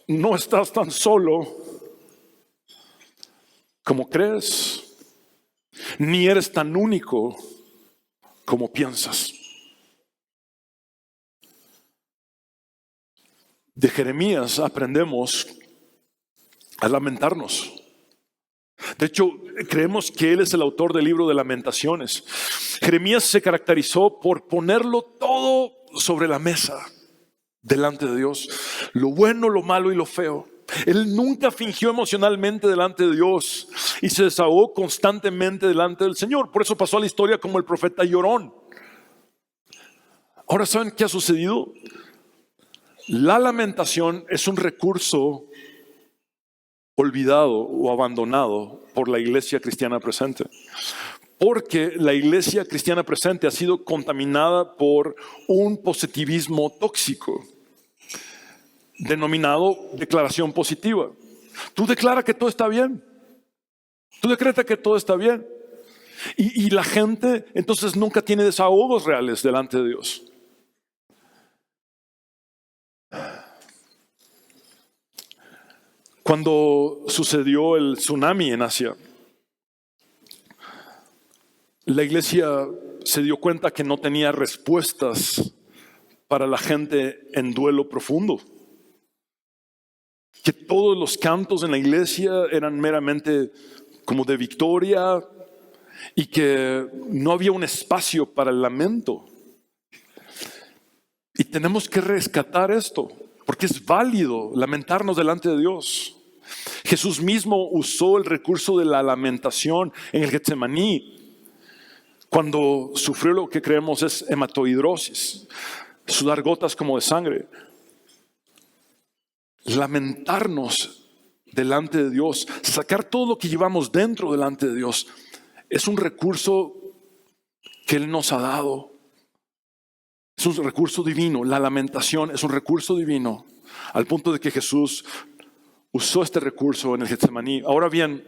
No estás tan solo como crees, ni eres tan único como piensas. De Jeremías aprendemos a lamentarnos. De hecho, creemos que él es el autor del libro de Lamentaciones. Jeremías se caracterizó por ponerlo todo sobre la mesa delante de Dios. Lo bueno, lo malo y lo feo. Él nunca fingió emocionalmente delante de Dios y se desahogó constantemente delante del Señor. Por eso pasó a la historia como el profeta llorón. Ahora, ¿saben qué ha sucedido? La lamentación es un recurso olvidado o abandonado por la iglesia cristiana presente. Porque la iglesia cristiana presente ha sido contaminada por un positivismo tóxico, denominado declaración positiva. Tú declara que todo está bien. Tú decreta que todo está bien. Y la gente entonces nunca tiene desahogos reales delante de Dios. Cuando sucedió el tsunami en Asia, la iglesia se dio cuenta que no tenía respuestas para la gente en duelo profundo. Que todos los cantos en la iglesia eran meramente como de victoria y que no había un espacio para el lamento. Y tenemos que rescatar esto, porque es válido lamentarnos delante de Dios. Jesús mismo usó el recurso de la lamentación en el Getsemaní, cuando sufrió lo que creemos es hematohidrosis, sudar gotas como de sangre. Lamentarnos delante de Dios, sacar todo lo que llevamos dentro delante de Dios, es un recurso que Él nos ha dado. Es un recurso divino. La lamentación es un recurso divino, al punto de que Jesús usó este recurso en el Getsemaní. Ahora bien,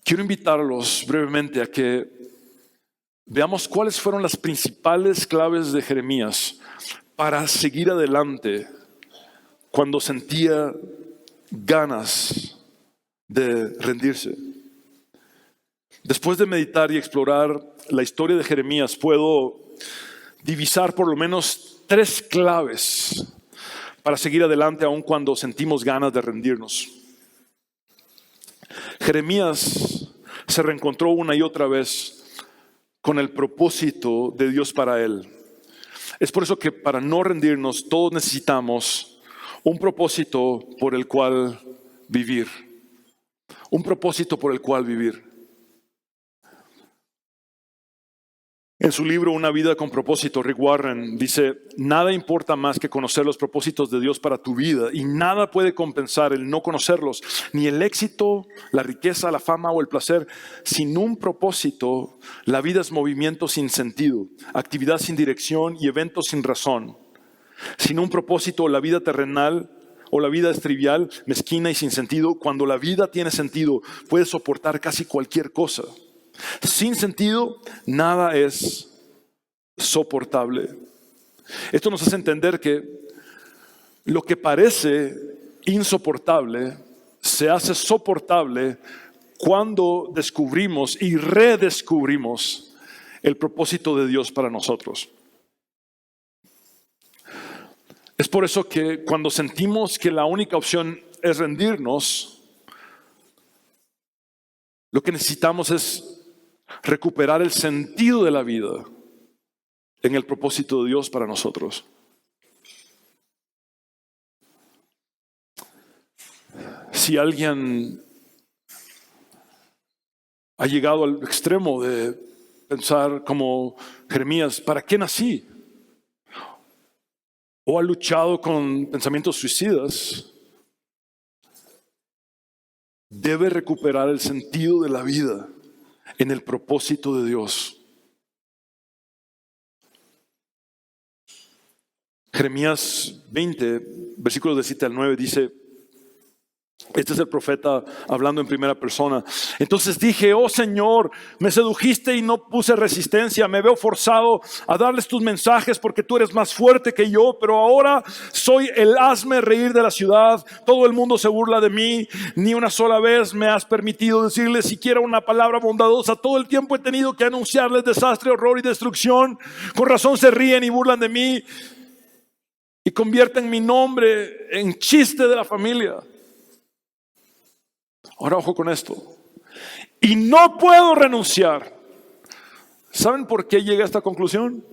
quiero invitarlos brevemente a que veamos cuáles fueron las principales claves de Jeremías para seguir adelante cuando sentía ganas de rendirse. Después de meditar y explorar la historia de Jeremías, puedo divisar por lo menos 3 claves para seguir adelante aun cuando sentimos ganas de rendirnos. Jeremías se reencontró una y otra vez con el propósito de Dios para él. Es por eso que para no rendirnos, todos necesitamos un propósito por el cual vivir. Un propósito por el cual vivir. En su libro Una vida con propósito, Rick Warren dice: nada importa más que conocer los propósitos de Dios para tu vida, y nada puede compensar el no conocerlos, ni el éxito, la riqueza, la fama o el placer. Sin un propósito, la vida es movimiento sin sentido, actividad sin dirección y eventos sin razón. Sin un propósito, la vida terrenal o la vida es trivial, mezquina y sin sentido. Cuando la vida tiene sentido, puede soportar casi cualquier cosa. Sin sentido, nada es soportable. Esto nos hace entender que lo que parece insoportable se hace soportable cuando descubrimos y redescubrimos el propósito de Dios para nosotros. Es por eso que cuando sentimos que la única opción es rendirnos, lo que necesitamos es recuperar el sentido de la vida en el propósito de Dios para nosotros. Si alguien ha llegado al extremo de pensar como Jeremías, ¿para qué nací? O ha luchado con pensamientos suicidas, debe recuperar el sentido de la vida en el propósito de Dios. Jeremías 20, versículos de 7 al 9 dice: este es el profeta hablando en primera persona. Entonces dije: oh Señor, me sedujiste y no puse resistencia. Me veo forzado a darles tus mensajes porque tú eres más fuerte que yo. Pero ahora soy el hazme reír de la ciudad. Todo el mundo se burla de mí. Ni una sola vez me has permitido decirles siquiera una palabra bondadosa. Todo el tiempo he tenido que anunciarles desastre, horror y destrucción. Con razón se ríen y burlan de mí y convierten mi nombre en chiste de la familia. Ahora ojo con esto. Y no puedo renunciar. ¿Saben por qué llegué a esta conclusión?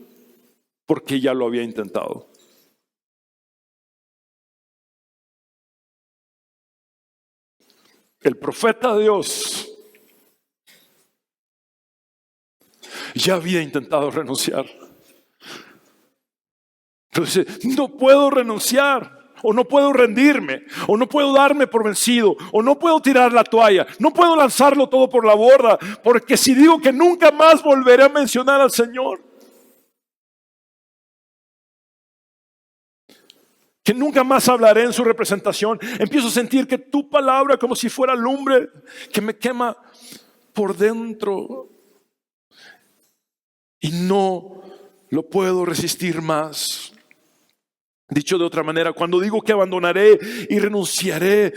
Porque ya lo había intentado. El profeta de Dios ya había intentado renunciar. Entonces, no puedo renunciar. O no puedo rendirme, o no puedo darme por vencido, o no puedo tirar la toalla, no puedo lanzarlo todo por la borda, porque si digo que nunca más volveré a mencionar al Señor, que nunca más hablaré en su representación, empiezo a sentir que tu palabra como si fuera lumbre que me quema por dentro y no lo puedo resistir más. Dicho de otra manera, cuando digo que abandonaré y renunciaré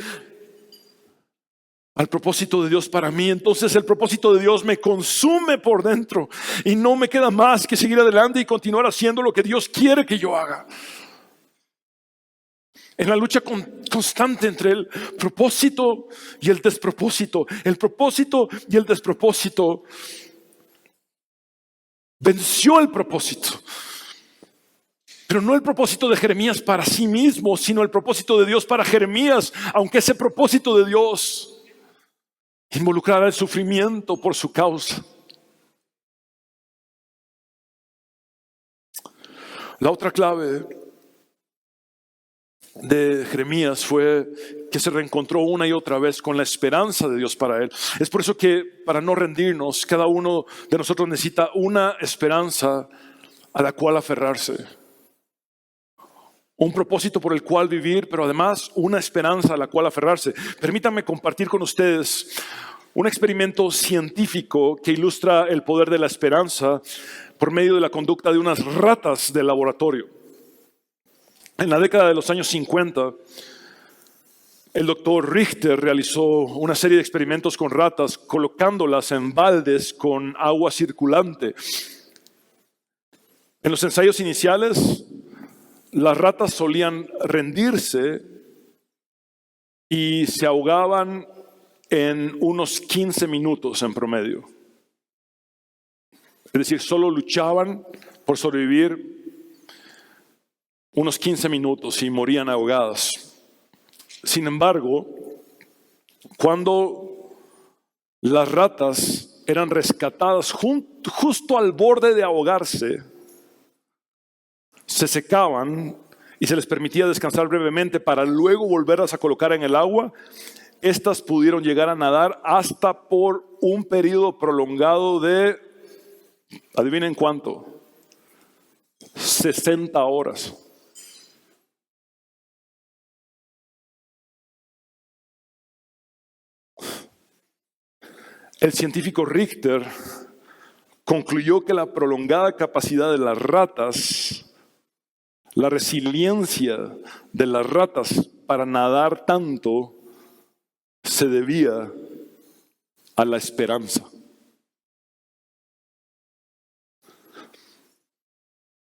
al propósito de Dios para mí, entonces el propósito de Dios me consume por dentro y no me queda más que seguir adelante y continuar haciendo lo que Dios quiere que yo haga. En la lucha constante entre el propósito y el despropósito, el propósito y el despropósito, venció el propósito. Pero no el propósito de Jeremías para sí mismo, sino el propósito de Dios para Jeremías, aunque ese propósito de Dios involucrara el sufrimiento por su causa. La otra clave de Jeremías fue que se reencontró una y otra vez con la esperanza de Dios para él. Es por eso que para no rendirnos, cada uno de nosotros necesita una esperanza a la cual aferrarse. Un propósito por el cual vivir, pero además una esperanza a la cual aferrarse. Permítanme compartir con ustedes un experimento científico que ilustra el poder de la esperanza por medio de la conducta de unas ratas de laboratorio. En la década de los años 50, el doctor Richter realizó una serie de experimentos con ratas, colocándolas en baldes con agua circulante. En los ensayos iniciales, las ratas solían rendirse y se ahogaban en unos 15 minutos en promedio. Es decir, solo luchaban por sobrevivir unos 15 minutos y morían ahogadas. Sin embargo, cuando las ratas eran rescatadas justo al borde de ahogarse, se secaban y se les permitía descansar brevemente para luego volverlas a colocar en el agua. Estas pudieron llegar a nadar hasta por un periodo prolongado de, adivinen cuánto, 60 horas. El científico Richter concluyó que la prolongada capacidad de las ratas, la resiliencia de las ratas para nadar tanto, se debía a la esperanza.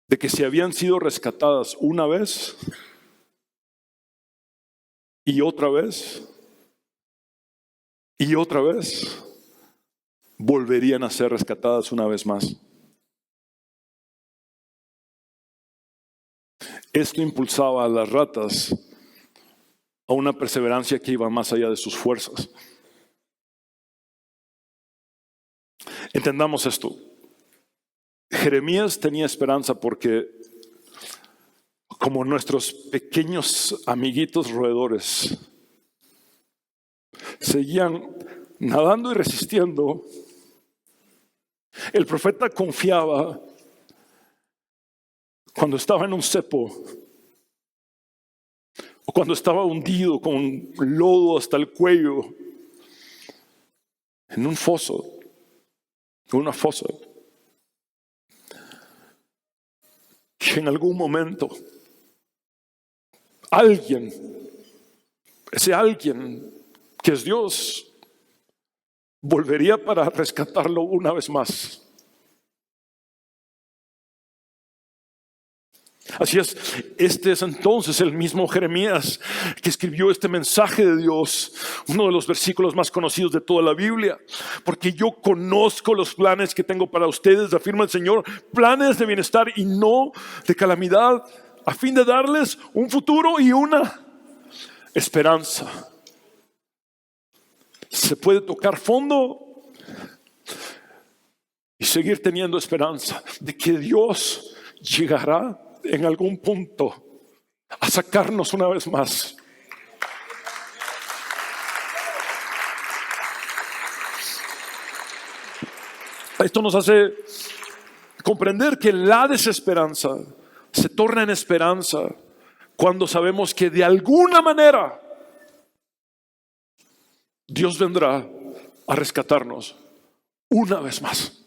De que si habían sido rescatadas una vez y otra vez y otra vez, volverían a ser rescatadas una vez más. Esto impulsaba a las ratas a una perseverancia que iba más allá de sus fuerzas. Entendamos esto. Jeremías tenía esperanza porque, como nuestros pequeños amiguitos roedores, seguían nadando y resistiendo. El profeta confiaba cuando estaba en un cepo o cuando estaba hundido con lodo hasta el cuello en un foso, en una fosa, que en algún momento alguien, ese alguien que es Dios, volvería para rescatarlo una vez más. Así es, este es entonces el mismo Jeremías que escribió este mensaje de Dios, uno de los versículos más conocidos de toda la Biblia. Porque yo conozco los planes que tengo para ustedes, afirma el Señor, planes de bienestar y no de calamidad, a fin de darles un futuro y una esperanza. Se puede tocar fondo y seguir teniendo esperanza de que Dios llegará en algún punto a sacarnos una vez más. Esto nos hace comprender que la desesperanza se torna en esperanza cuando sabemos que de alguna manera Dios vendrá a rescatarnos una vez más.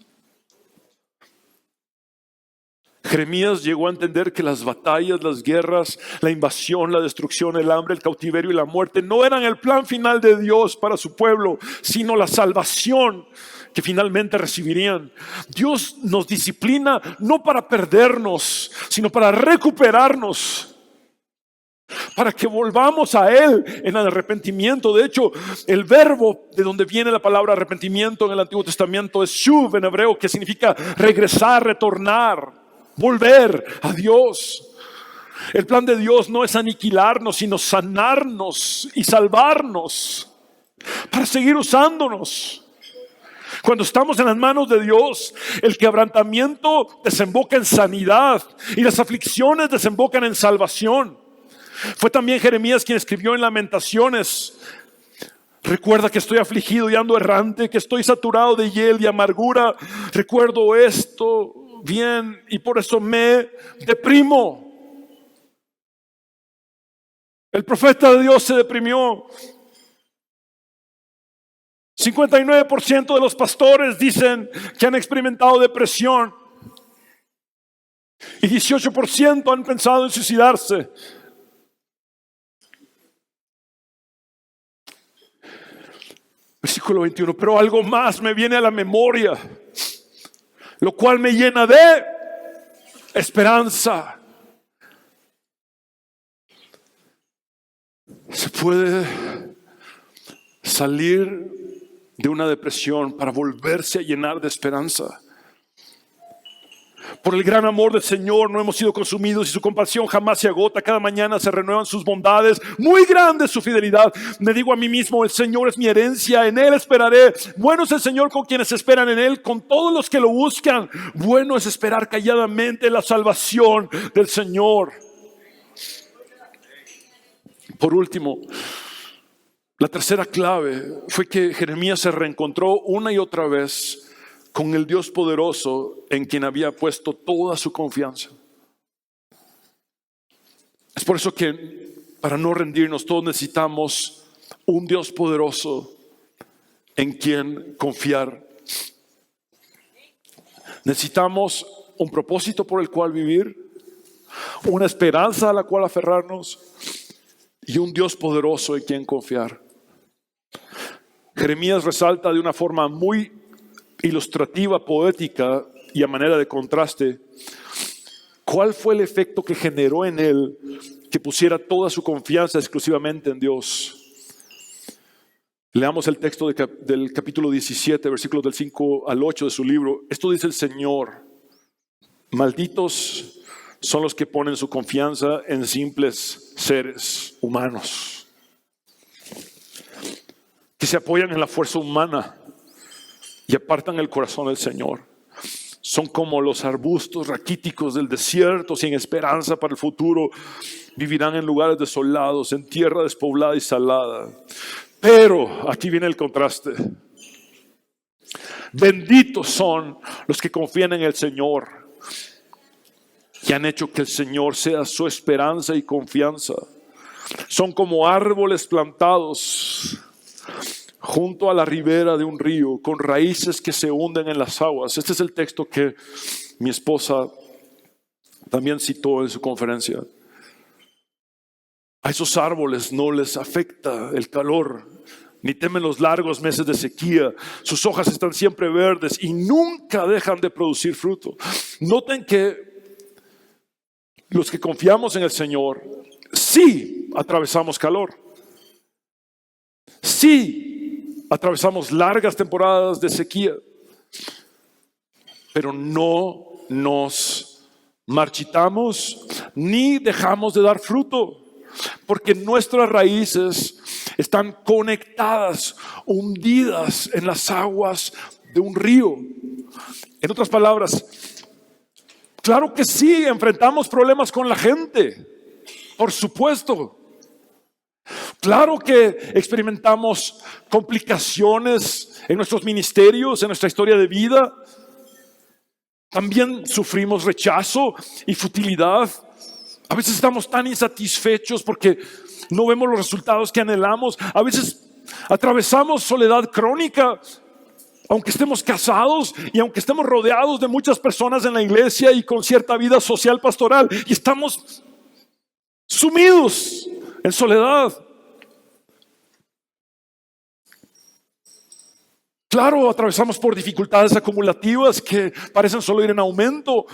Jeremías llegó a entender que las batallas, las guerras, la invasión, la destrucción, el hambre, el cautiverio y la muerte no eran el plan final de Dios para su pueblo, sino la salvación que finalmente recibirían. Dios nos disciplina no para perdernos, sino para recuperarnos, para que volvamos a Él en el arrepentimiento. De hecho, el verbo de donde viene la palabra arrepentimiento en el Antiguo Testamento es shuv en hebreo, que significa regresar, retornar, volver a Dios. El plan de Dios no es aniquilarnos, sino sanarnos y salvarnos para seguir usándonos. Cuando estamos en las manos de Dios, el quebrantamiento desemboca en sanidad y las aflicciones desembocan en salvación. Fue también Jeremías quien escribió en Lamentaciones: recuerda que estoy afligido y ando errante, que estoy saturado de hiel y amargura. Recuerdo esto bien y por eso me deprimo. El profeta de Dios se deprimió. 59% de los pastores dicen que han experimentado depresión y 18% han pensado en suicidarse. Versículo 21, pero algo más me viene a la memoria, lo cual me llena de esperanza. Se salir de una depresión para volverse a llenar de esperanza. Por el gran amor del Señor no hemos sido consumidos y su compasión jamás se agota. Cada mañana se renuevan sus bondades. Muy grande es su fidelidad. Me digo a mí mismo, el Señor es mi herencia, en Él esperaré. Bueno es el Señor con quienes esperan en Él, con todos los que lo buscan. Bueno es esperar calladamente la salvación del Señor. Por último, la tercera clave fue que Jeremías se reencontró una y otra vez con el Dios poderoso en quien había puesto toda su confianza. Es por eso que para no rendirnos todos necesitamos un Dios poderoso en quien confiar. Necesitamos un propósito por el cual vivir, una esperanza a la cual aferrarnos y un Dios poderoso en quien confiar. Jeremías resalta de una forma muy ilustrativa, poética y a manera de contraste, ¿cuál fue el efecto que generó en él que pusiera toda su confianza exclusivamente en Dios? Leamos el texto del capítulo 17, versículos del 5 al 8 de su libro. Esto dice el Señor: malditos son los que ponen su confianza en simples seres humanos, que se apoyan en la fuerza humana y apartan el corazón del Señor. Son como los arbustos raquíticos del desierto, sin esperanza para el futuro. Vivirán en lugares desolados, en tierra despoblada y salada. Pero, aquí viene el contraste. Benditos son los que confían en el Señor, que han hecho que el Señor sea su esperanza y confianza. Son como árboles plantados junto a la ribera de un río, con raíces que se hunden en las aguas. Este es el texto que mi esposa también citó en su conferencia. A esos árboles no les afecta el calor, ni temen los largos meses de sequía. Sus hojas están siempre verdes y nunca dejan de producir fruto. Noten que los que confiamos en el Señor, sí atravesamos calor. Sí atravesamos largas temporadas de sequía, pero no nos marchitamos ni dejamos de dar fruto, porque nuestras raíces están conectadas, hundidas en las aguas de un río. En otras palabras, claro que sí, enfrentamos problemas con la gente, por supuesto. Claro que experimentamos complicaciones en nuestros ministerios, en nuestra historia de vida. También sufrimos rechazo y futilidad. A veces estamos tan insatisfechos porque no vemos los resultados que anhelamos. A veces atravesamos soledad crónica, aunque estemos casados y aunque estemos rodeados de muchas personas en la iglesia y con cierta vida social pastoral, y estamos sumidos en soledad. Claro, atravesamos por dificultades acumulativas que parecen solo ir en aumento.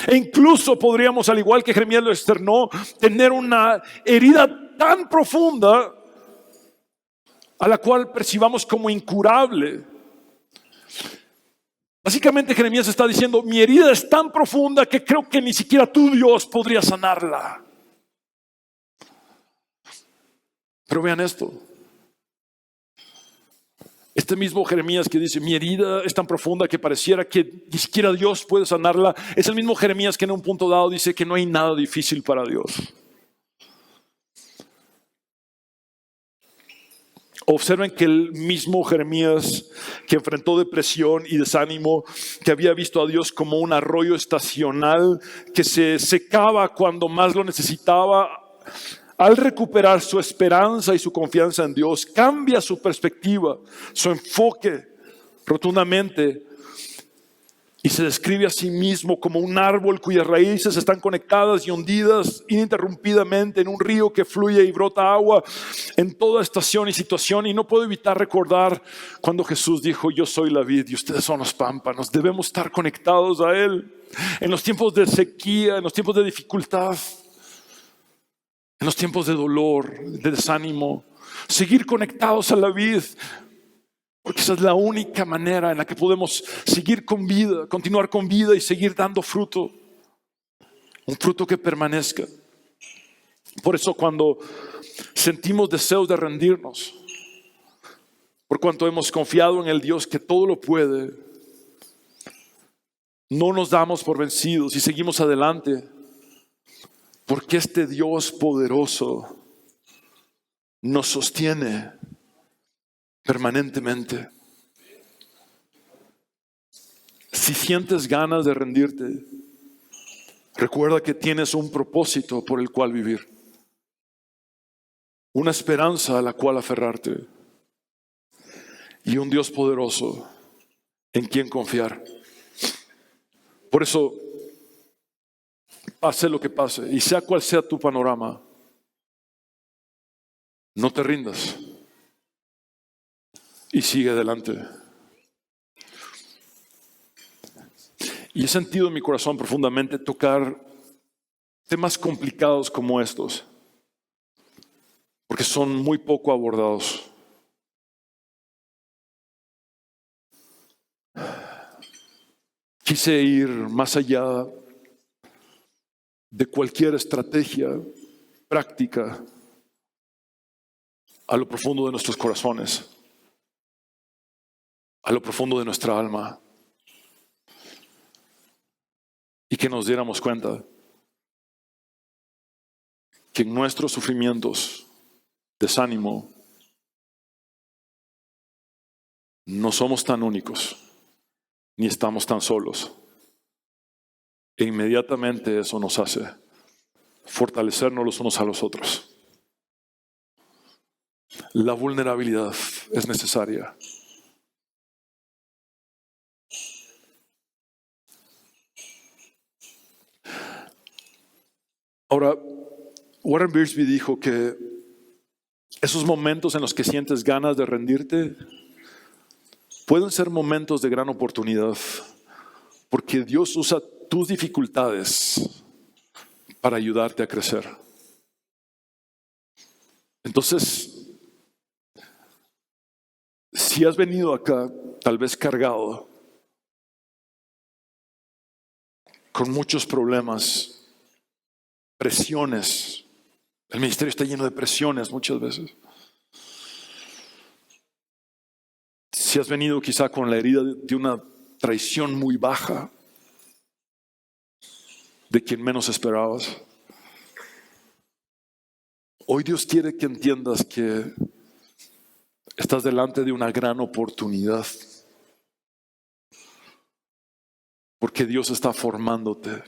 E incluso podríamos, al igual que Jeremías lo externó, tener una herida tan profunda a la cual percibamos como incurable. Básicamente Jeremías está diciendo: mi herida es tan profunda que creo que ni siquiera tú, Dios, podría sanarla. Pero vean esto. Este mismo Jeremías que dice: mi herida es tan profunda que pareciera que ni siquiera Dios puede sanarla, es el mismo Jeremías que en un punto dado dice que no hay nada difícil para Dios. Observen que el mismo Jeremías que enfrentó depresión y desánimo, que había visto a Dios como un arroyo estacional que se secaba cuando más lo necesitaba, al recuperar su esperanza y su confianza en Dios, cambia su perspectiva, su enfoque rotundamente, y se describe a sí mismo como un árbol cuyas raíces están conectadas y hundidas ininterrumpidamente en un río que fluye y brota agua en toda estación y situación. Y no puedo evitar recordar cuando Jesús dijo: yo soy la vid y ustedes son los pámpanos. Debemos estar conectados a Él en los tiempos de sequía, en los tiempos de dificultad. en los tiempos de dolor, de desánimo, seguir conectados a la vid, porque esa es la única manera en la que podemos seguir con vida, continuar con vida y seguir dando fruto, un fruto que permanezca. Por eso cuando sentimos deseos de rendirnos, por cuanto hemos confiado en el Dios que todo lo puede, no nos damos por vencidos y seguimos adelante, porque este Dios poderoso nos sostiene permanentemente. Si sientes ganas de rendirte, recuerda que tienes un propósito por el cual vivir, una esperanza a la cual aferrarte y un Dios poderoso en quien confiar. Por eso, pase lo que pase y sea cual sea tu panorama, no te rindas y sigue adelante. Y he sentido en mi corazón profundamente tocar temas complicados como estos, porque son muy poco abordados. Quise ir más allá de cualquier estrategia práctica a lo profundo de nuestros corazones, a lo profundo de nuestra alma, y que nos diéramos cuenta que en nuestros sufrimientos, desánimo, no somos tan únicos, ni estamos tan solos. E inmediatamente eso nos hace fortalecernos los unos a los otros. La vulnerabilidad es necesaria. Ahora, Warren Wiersbe dijo que esos momentos en los que sientes ganas de rendirte pueden ser momentos de gran oportunidad, porque Dios usa tus dificultades para ayudarte a crecer. Entonces, si has venido acá tal vez cargado con muchos problemas, presiones, el ministerio está lleno de presiones muchas veces. Si has venido quizá con la herida de una traición muy baja, de quien menos esperabas, hoy Dios quiere que entiendas que estás delante de una gran oportunidad, porque Dios está formándote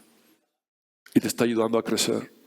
y te está ayudando a crecer.